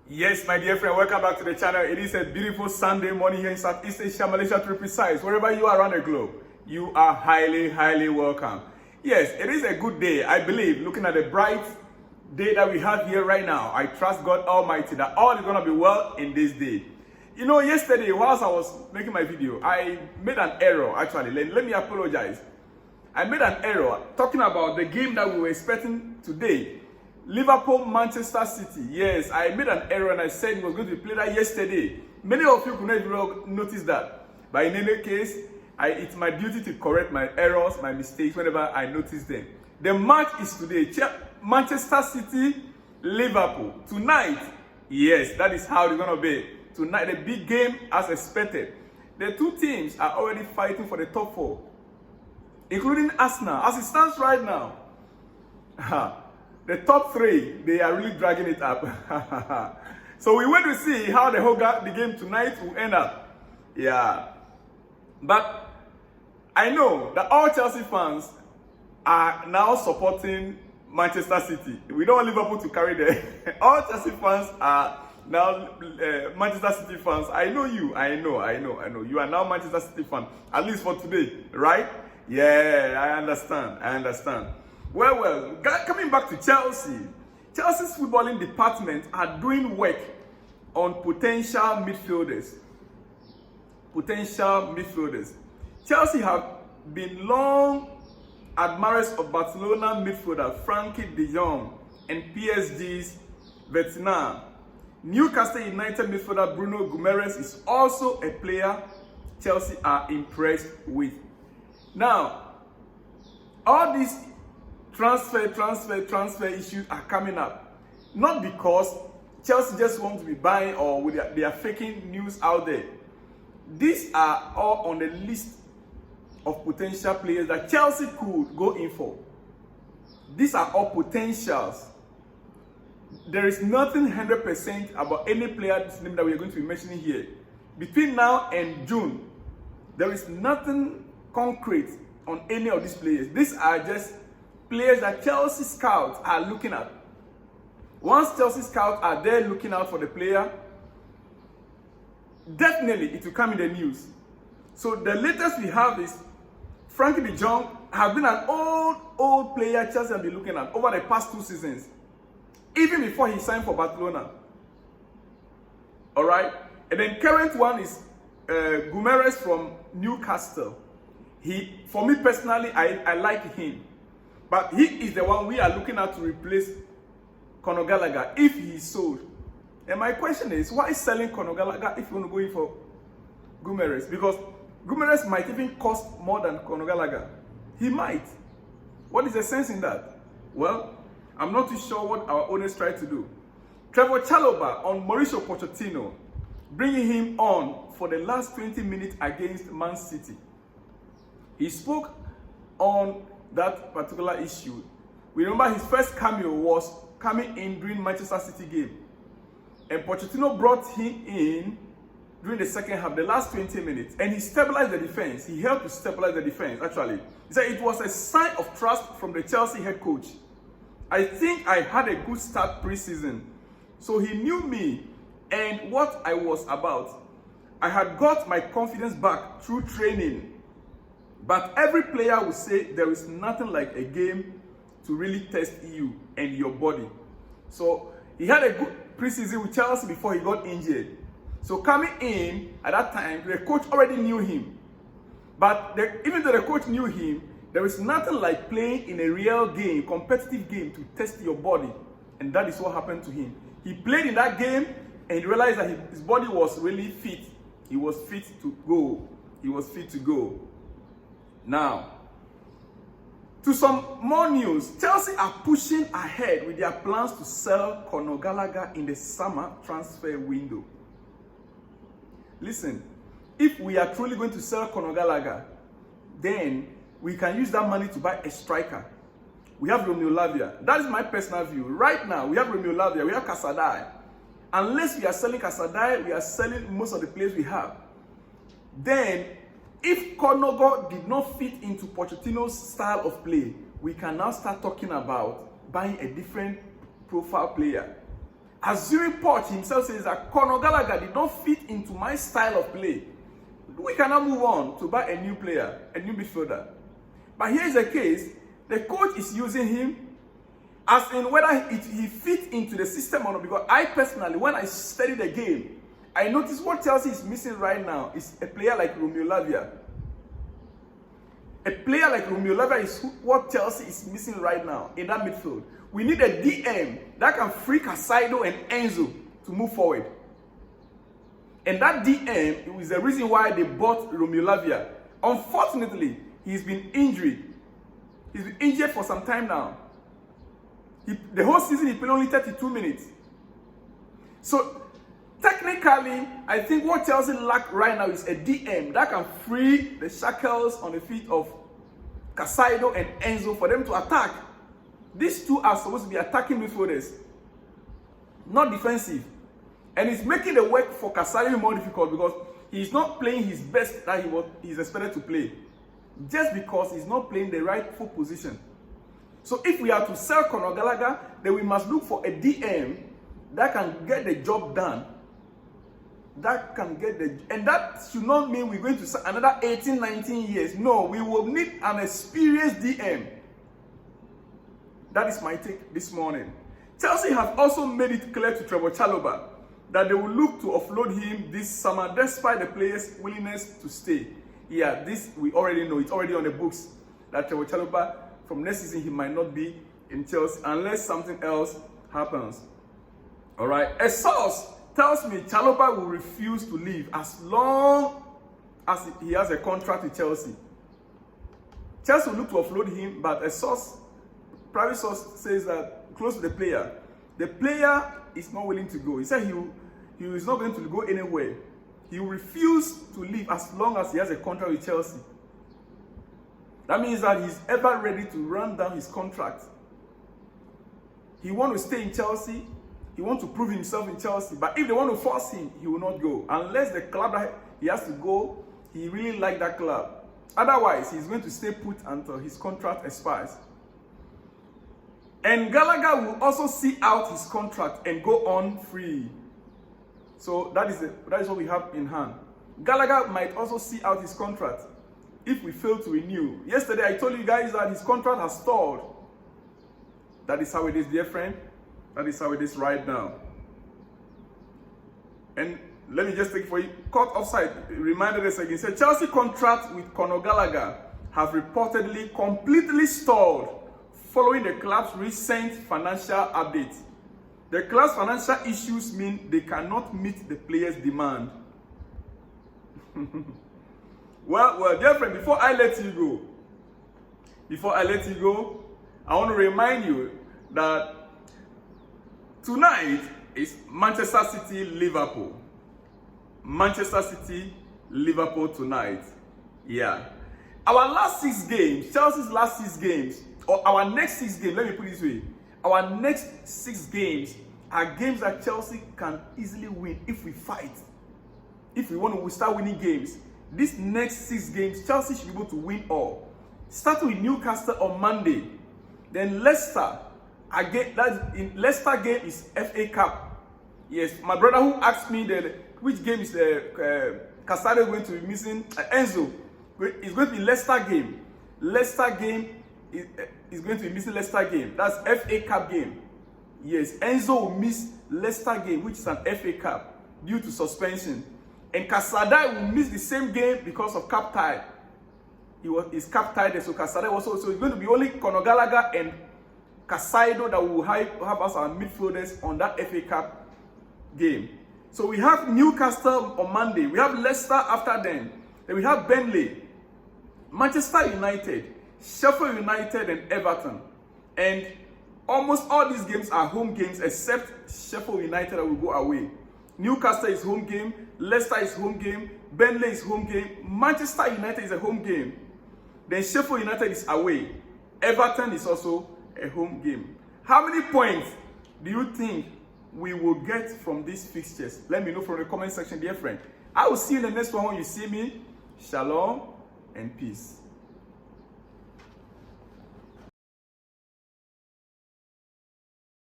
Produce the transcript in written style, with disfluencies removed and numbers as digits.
Yes, my dear friend, welcome back to the channel. It is a beautiful Sunday morning here in Southeast Asia, Malaysia to be precise. Wherever you are around the globe, you are highly welcome. Yes, it is a good day, I believe, looking at the bright day that we have here right now. I trust God Almighty that all is going to be well in this day. You know, yesterday, whilst I was making my video, I made an error, actually. Let me apologize. I made an error talking about the game that we were expecting today. Liverpool, Manchester City. Yes, I made an error and I said it was going to be played that yesterday. Many of you could not even notice that. But in any case, it's my duty to correct my errors, my mistakes, whenever I notice them. The match is today. Manchester City, Liverpool. Tonight, yes, that is how it's going to be. Tonight, the big game as expected. The two teams are already fighting for the top four, including Arsenal. As it stands right now, the top three, they are really dragging it up. So we wait to see how the game tonight will end up. Yeah. But I know that all Chelsea fans are now supporting Manchester City. We don't want Liverpool to carry the... All Chelsea fans are now Manchester City fans. I know you. I know. You are now Manchester City fan. At least for today, right? Yeah, I understand. Well, coming back to Chelsea, Chelsea's footballing department are doing work on potential midfielders. Chelsea have been long admirers of Barcelona midfielder Frankie de Jong and PSG's Vietnam. Newcastle United midfielder Bruno Guimaraes is also a player Chelsea are impressed with. Now, all these transfer issues are coming up. Not because Chelsea just want to be buying or they are faking news out there. These are all on the list of potential players that Chelsea could go in for. These are all potentials. There is nothing 100% about any player's name that we are going to be mentioning here. Between now and June, there is nothing concrete on any of these players. These are just players that Chelsea scouts are looking at. Once Chelsea scouts are there looking out for the player, definitely it will come in the news. So the latest we have is Frankie de Jong has been an old player Chelsea have been looking at over the past 2 seasons, even before he signed for Barcelona. All right, and then current one is Guimaraes from Newcastle. For me personally, I like him. But he is the one we are looking at to replace Conor Gallagher if he is sold. And my question is, why selling Conor Gallagher if you want to go in for Guimaraes? Because Guimaraes might even cost more than Conor Gallagher. He might. What is the sense in that? Well, I'm not too sure what our owners try to do. Trevoh Chalobah on Mauricio Pochettino, bringing him on for the last 20 minutes against Man City. He spoke on that particular issue. We remember his first cameo was coming in during Manchester City game. And Pochettino brought him in during the second half, the last 20 minutes, and he stabilized the defense. He helped to stabilize the defense, actually. He said it was a sign of trust from the Chelsea head coach. I think I had a good start pre-season. So he knew me and what I was about. I had got my confidence back through training. But every player will say there is nothing like a game to really test you and your body. So he had a good preseason with Chelsea before he got injured. So coming in at that time, the coach already knew him. But even though the coach knew him, there is nothing like playing in a real game, competitive game, to test your body. And that is what happened to him. He played in that game and he realized that his body was really fit. He was fit to go. Now, to some more news, Chelsea are pushing ahead with their plans to sell Conor Gallagher in the summer transfer window. Listen, if we are truly going to sell Conor Gallagher, then we can use that money to buy a striker. We have Romeo Lavia. That is my personal view. Right now, we have Romeo Lavia, we have Casadei. Unless we are selling Casadei, we are selling most of the players we have. Then, if Conor did not fit into Pochettino's style of play, we can now start talking about buying a different profile player. Assuming Poch himself says that Conor Gallagher did not fit into my style of play, we cannot move on to buy a new player, a new midfielder. But here's the case, the coach is using him as in whether he fits into the system or not. Because I personally, when I study the game, I notice what Chelsea is missing right now is a player like Romeo Lavia. A player like Romeo Lavia is what Chelsea is missing right now in that midfield. We need a DM that can free Casado and Enzo to move forward. And that DM is the reason why they bought Romeo Lavia. Unfortunately, he's been injured. He's been injured for some time now. The whole season he played only 32 minutes. So technically, I think what Chelsea lack right now is a DM that can free the shackles on the feet of Casado and Enzo for them to attack. These two are supposed to be attacking midfielders, not defensive. And it's making the work for Casado more difficult because he's not playing his best that he's expected to play. Just because he's not playing the rightful position. So if we are to sell Conor Gallagher, then we must look for a DM that can get the job done. And that should not mean we're going to sell another 18, 19 years. No, we will need an experienced DM. That is my take this morning. Chelsea have also made it clear to Trevoh Chalobah that they will look to offload him this summer despite the player's willingness to stay. Yeah, this we already know. It's already on the books that Trevoh Chalobah, from next season, he might not be in Chelsea unless something else happens. All right. A source tells me Chalobah will refuse to leave as long as he has a contract with Chelsea. Chelsea will look to offload him, but a source, private source, says that close to the player is not willing to go. He said he is not going to go anywhere. He will refuse to leave as long as he has a contract with Chelsea. That means that he's ever ready to run down his contract. He wants to stay in Chelsea. He wants to prove himself in Chelsea. But if they want to force him, he will not go. Unless the club that he has to go, he really likes that club. Otherwise, he's going to stay put until his contract expires. And Gallagher will also see out his contract and go on free. So that is what we have in hand. Gallagher might also see out his contract if we fail to renew. Yesterday, I told you guys that his contract has stalled. That is how it is, dear friend. That is how it is right now. And let me just take it for you. Caught offside reminded us again. Said Chelsea contract with Conor Gallagher have reportedly completely stalled following the club's recent financial update. The club's financial issues mean they cannot meet the player's demand. Well, dear friend, before I let you go, I want to remind you that tonight is Manchester City, Liverpool. Manchester City, Liverpool tonight. Yeah. Our last 6 games, Chelsea's last 6 games, or our next 6 games, let me put it this way. Our next 6 games are games that Chelsea can easily win if we fight. If we want to start winning games. These next 6 games, Chelsea should be able to win all. Starting with Newcastle on Monday. Then Leicester. Again, Leicester game is FA Cup. Yes, my brother who asked me which game is Casado going to be missing, Enzo. It's going to be Leicester game. Leicester game is going to be missing Leicester game. That's FA Cup game. Yes, Enzo will miss Leicester game, which is an FA Cup, due to suspension. And Casado will miss the same game because of cap tie. He's cap tied, so Casado also. So it's going to be only Conor Gallagher and Casado that will have us our midfielders on that FA Cup game. So we have Newcastle on Monday. We have Leicester after then. Then we have Burnley, Manchester United, Sheffield United, and Everton. And almost all these games are home games except Sheffield United that will go away. Newcastle is home game, Leicester is home game, Burnley is home game, Manchester United is a home game. Then Sheffield United is away. Everton is also a home game. How many points do you think we will get from these fixtures? Let me know from the comment section, dear friend. I will see you in the next one when you see me. Shalom and peace.